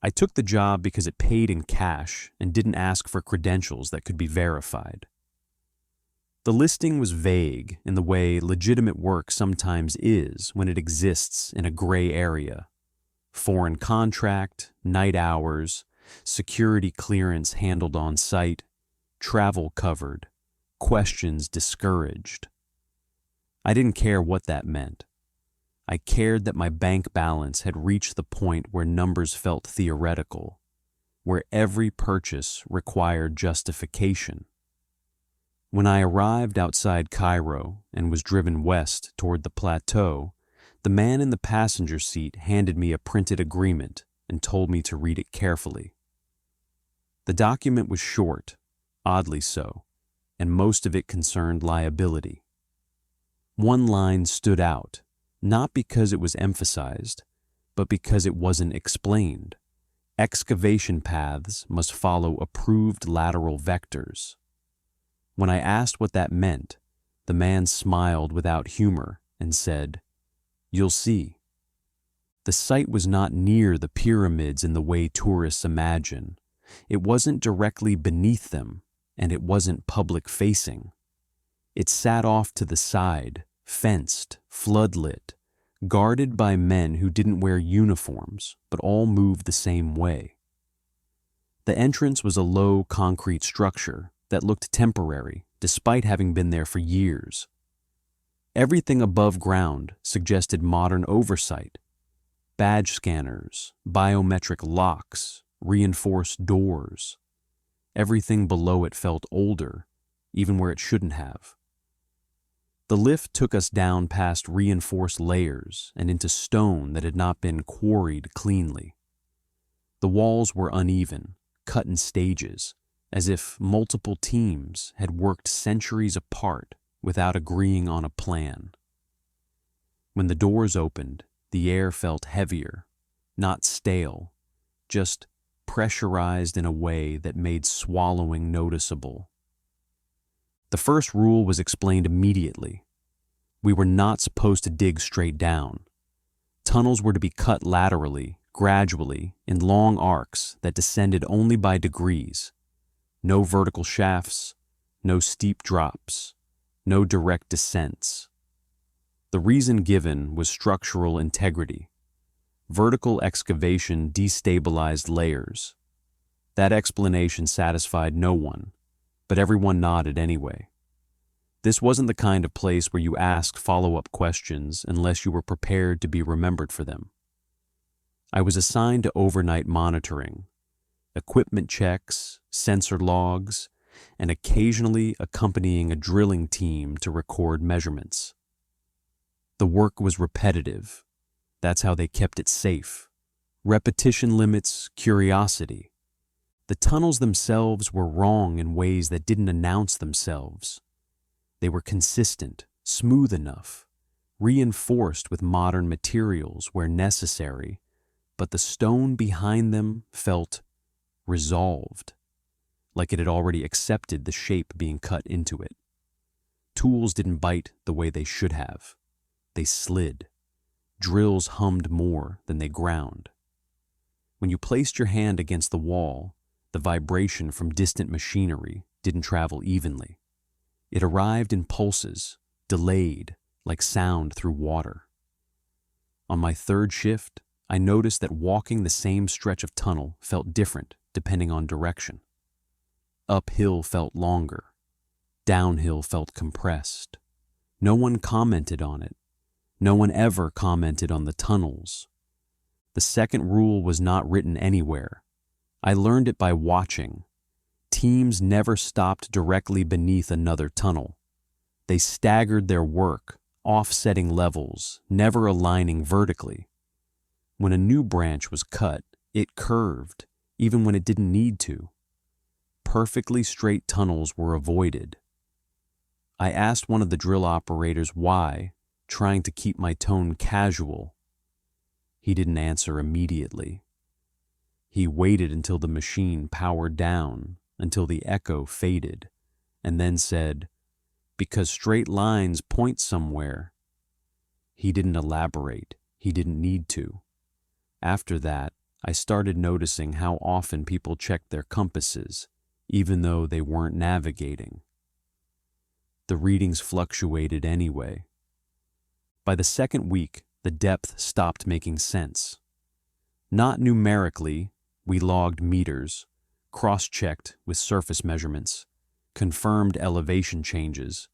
I took the job because it paid in cash and didn't ask for credentials that could be verified. The listing was vague in the way legitimate work sometimes is when it exists in a gray area. Foreign contract, night hours, security clearance handled on site, travel covered, questions discouraged. I didn't care what that meant. I cared that my bank balance had reached the point where numbers felt theoretical, where every purchase required justification. When I arrived outside Cairo and was driven west toward the plateau, the man in the passenger seat handed me a printed agreement and told me to read it carefully. The document was short, oddly so, and most of it concerned liability. One line stood out, not because it was emphasized, but because it wasn't explained. Excavation paths must follow approved lateral vectors. When I asked what that meant, the man smiled without humor and said, "You'll see." The site was not near the pyramids in the way tourists imagine. It wasn't directly beneath them, and it wasn't public-facing. It sat off to the side, fenced, floodlit, guarded by men who didn't wear uniforms, but all moved the same way. The entrance was a low concrete structure that looked temporary, despite having been there for years. Everything above ground suggested modern oversight. Badge scanners, biometric locks, reinforced doors. Everything below it felt older, even where it shouldn't have. The lift took us down past reinforced layers and into stone that had not been quarried cleanly. The walls were uneven, cut in stages, as if multiple teams had worked centuries apart without agreeing on a plan. When the doors opened, the air felt heavier, not stale, just pressurized in a way that made swallowing noticeable. The first rule was explained immediately. We were not supposed to dig straight down. Tunnels were to be cut laterally, gradually, in long arcs that descended only by degrees. No vertical shafts, no steep drops, no direct descents. The reason given was structural integrity. Vertical excavation destabilized layers. That explanation satisfied no one, but everyone nodded anyway. This wasn't the kind of place where you asked follow-up questions unless you were prepared to be remembered for them. I was assigned to overnight monitoring, equipment checks, sensor logs, and occasionally accompanying a drilling team to record measurements. The work was repetitive. That's how they kept it safe. Repetition limits curiosity. The tunnels themselves were wrong in ways that didn't announce themselves. They were consistent, smooth enough, reinforced with modern materials where necessary, but the stone behind them felt resolved, like it had already accepted the shape being cut into it. Tools didn't bite the way they should have. They slid. Drills hummed more than they ground. When you placed your hand against the wall, the vibration from distant machinery didn't travel evenly. It arrived in pulses, delayed, like sound through water. On my third shift, I noticed that walking the same stretch of tunnel felt different depending on direction. Uphill felt longer. Downhill felt compressed. No one commented on it. No one ever commented on the tunnels. The second rule was not written anywhere. I learned it by watching. Teams never stopped directly beneath another tunnel. They staggered their work, offsetting levels, never aligning vertically. When a new branch was cut, it curved, even when it didn't need to. Perfectly straight tunnels were avoided. I asked one of the drill operators why, trying to keep my tone casual. He didn't answer immediately. He waited until the machine powered down, until the echo faded, and then said, "Because straight lines point somewhere." He didn't elaborate. He didn't need to. After that, I started noticing how often people checked their compasses, even though they weren't navigating. The readings fluctuated anyway. By the second week, the depth stopped making sense. Not numerically, we logged meters, cross-checked with surface measurements, confirmed elevation changes,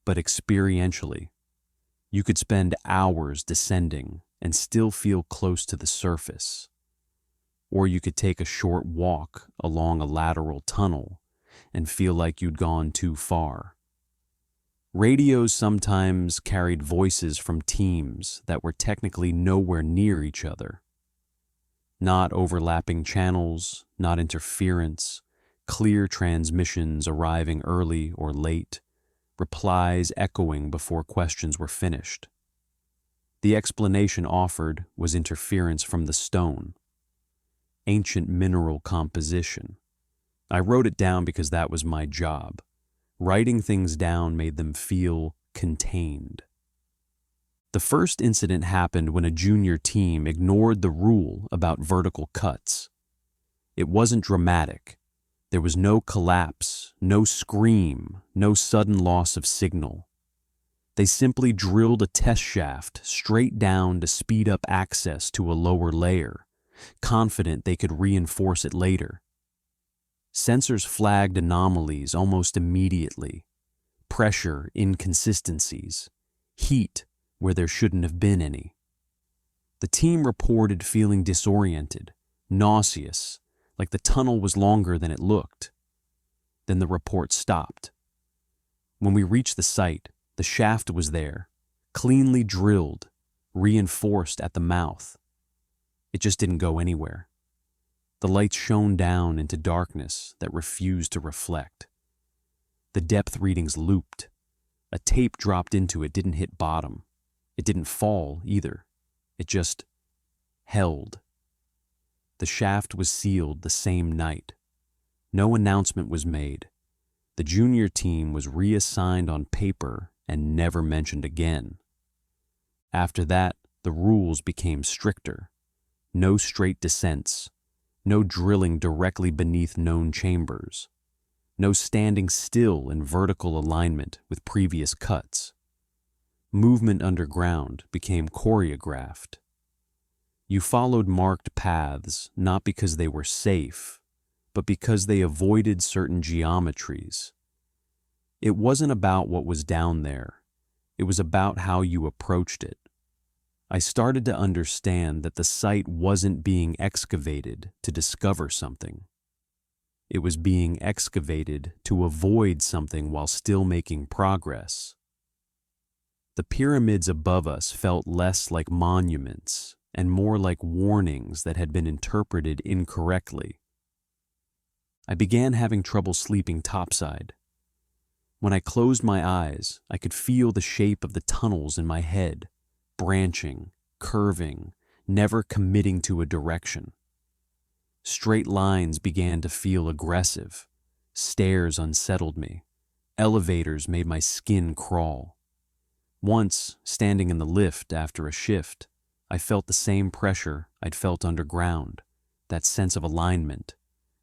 but experientially. You could spend hours descending and still feel close to the surface. Or you could take a short walk along a lateral tunnel and feel like you'd gone too far. Radios sometimes carried voices from teams that were technically nowhere near each other. Not overlapping channels, not interference, clear transmissions arriving early or late, replies echoing before questions were finished. The explanation offered was interference from the stone, ancient mineral composition. I wrote it down because that was my job. Writing things down made them feel contained. The first incident happened when a junior team ignored the rule about vertical cuts. It wasn't dramatic. There was no collapse, no scream, no sudden loss of signal. They simply drilled a test shaft straight down to speed up access to a lower layer, confident they could reinforce it later. Sensors flagged anomalies almost immediately. Pressure inconsistencies, heat where there shouldn't have been any. The team reported feeling disoriented, nauseous, like the tunnel was longer than it looked. Then the report stopped. When we reached the site, the shaft was there, cleanly drilled, reinforced at the mouth. It just didn't go anywhere. The lights shone down into darkness that refused to reflect. The depth readings looped. A tape dropped into it didn't hit bottom. It didn't fall either. It just held. The shaft was sealed the same night. No announcement was made. The junior team was reassigned on paper and never mentioned again. After that, the rules became stricter. No straight descents. No drilling directly beneath known chambers. No standing still in vertical alignment with previous cuts. Movement underground became choreographed. You followed marked paths not because they were safe, but because they avoided certain geometries. It wasn't about what was down there. It was about how you approached it. I started to understand that the site wasn't being excavated to discover something. It was being excavated to avoid something while still making progress. The pyramids above us felt less like monuments and more like warnings that had been interpreted incorrectly. I began having trouble sleeping topside. When I closed my eyes, I could feel the shape of the tunnels in my head, branching, curving, never committing to a direction. Straight lines began to feel aggressive. Stairs unsettled me. Elevators made my skin crawl. Once, standing in the lift after a shift, I felt the same pressure I'd felt underground, that sense of alignment,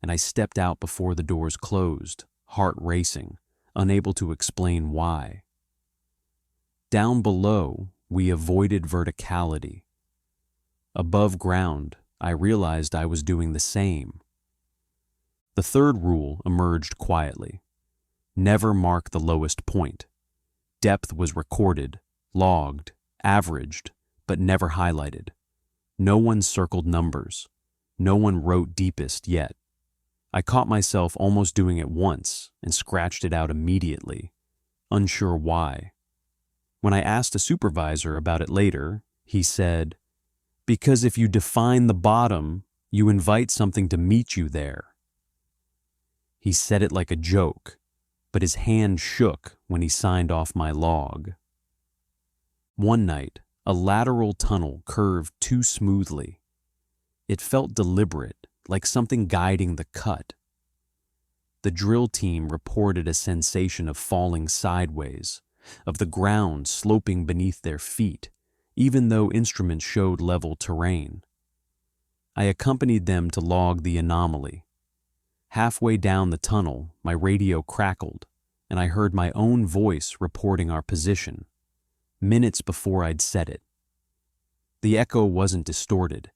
and I stepped out before the doors closed, heart racing, unable to explain why. Down below, we avoided verticality. Above ground, I realized I was doing the same. The third rule emerged quietly. Never mark the lowest point. Depth was recorded, logged, averaged, but never highlighted. No one circled numbers. No one wrote deepest yet. I caught myself almost doing it once and scratched it out immediately, unsure why. When I asked a supervisor about it later, he said, "Because if you define the bottom, you invite something to meet you there." He said it like a joke, but his hand shook when he signed off my log. One night, a lateral tunnel curved too smoothly. It felt deliberate, like something guiding the cut. The drill team reported a sensation of falling sideways, of the ground sloping beneath their feet, even though instruments showed level terrain. I accompanied them to log the anomaly. Halfway down the tunnel, my radio crackled, and I heard my own voice reporting our position, minutes before I'd said it. The echo wasn't distorted.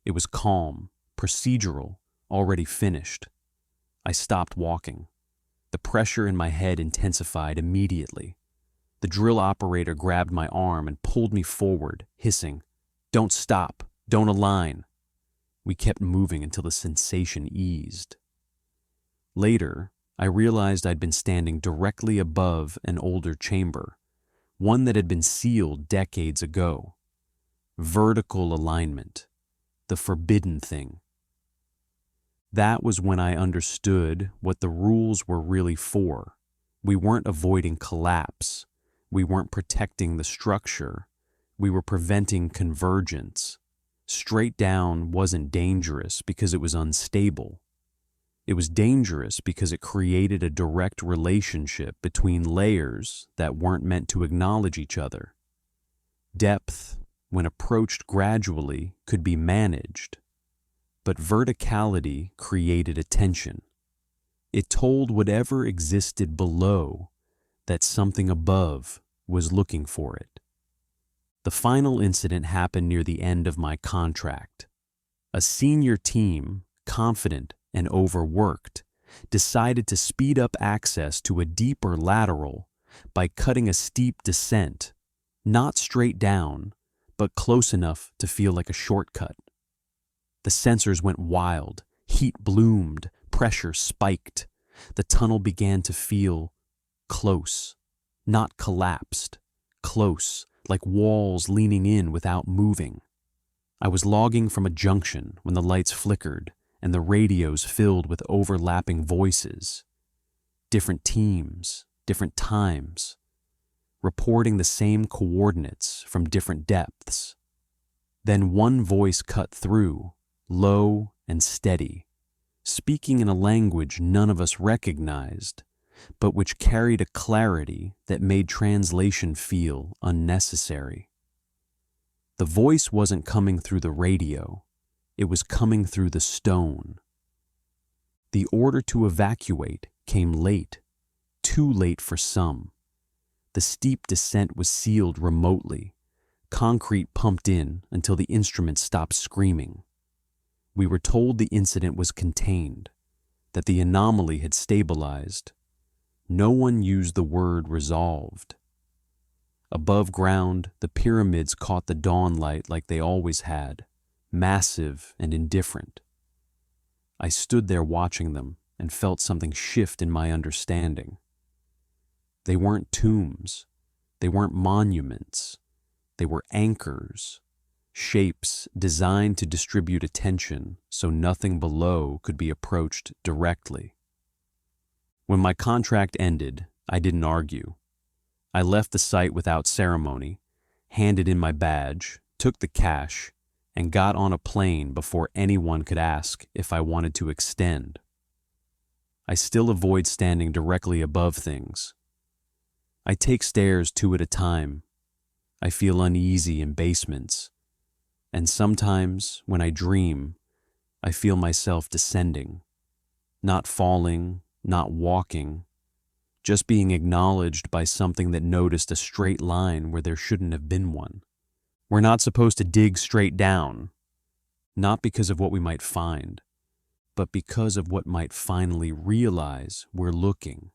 It was calm, procedural, already finished. I stopped walking. The pressure in my head intensified immediately. The drill operator grabbed my arm and pulled me forward, hissing, "Don't stop, don't align." We kept moving until the sensation eased. Later, I realized I'd been standing directly above an older chamber, one that had been sealed decades ago. Vertical alignment, the forbidden thing. That was when I understood what the rules were really for. We weren't avoiding collapse. We weren't protecting the structure. We were preventing convergence. Straight down wasn't dangerous because it was unstable. It was dangerous because it created a direct relationship between layers that weren't meant to acknowledge each other. Depth, when approached gradually, could be managed, but verticality created a tension. It told whatever existed below that something above was looking for it. The final incident happened near the end of my contract. A senior team, confident and overworked, decided to speed up access to a deeper lateral by cutting a steep descent, not straight down, but close enough to feel like a shortcut. The sensors went wild, heat bloomed, pressure spiked. The tunnel began to feel close, not collapsed, close, like walls leaning in without moving. I was logging from a junction when the lights flickered and the radios filled with overlapping voices. Different teams, different times, reporting the same coordinates from different depths. Then one voice cut through, low and steady, speaking in a language none of us recognized, but which carried a clarity that made translation feel unnecessary. The voice wasn't coming through the radio, it was coming through the stone. The order to evacuate came late, too late for some. The steep descent was sealed remotely, concrete pumped in until the instruments stopped screaming. We were told the incident was contained, that the anomaly had stabilized. No one used the word resolved. Above ground, the pyramids caught the dawn light like they always had, massive and indifferent. I stood there watching them and felt something shift in my understanding. They weren't tombs. They weren't monuments. They were anchors, shapes designed to distribute attention so nothing below could be approached directly. When my contract ended, I didn't argue. I left the site without ceremony, handed in my badge, took the cash, and got on a plane before anyone could ask if I wanted to extend. I still avoid standing directly above things. I take stairs 2 at a time. I feel uneasy in basements. And sometimes, when I dream, I feel myself descending, not falling, not walking, just being acknowledged by something that noticed a straight line where there shouldn't have been one. We're not supposed to dig straight down, not because of what we might find, but because of what might finally realize we're looking.